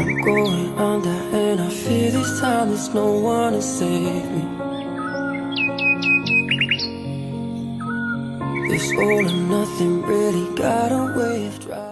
I'm going under and I fear this time there's no one to save me. This all or nothing really got a way of driving.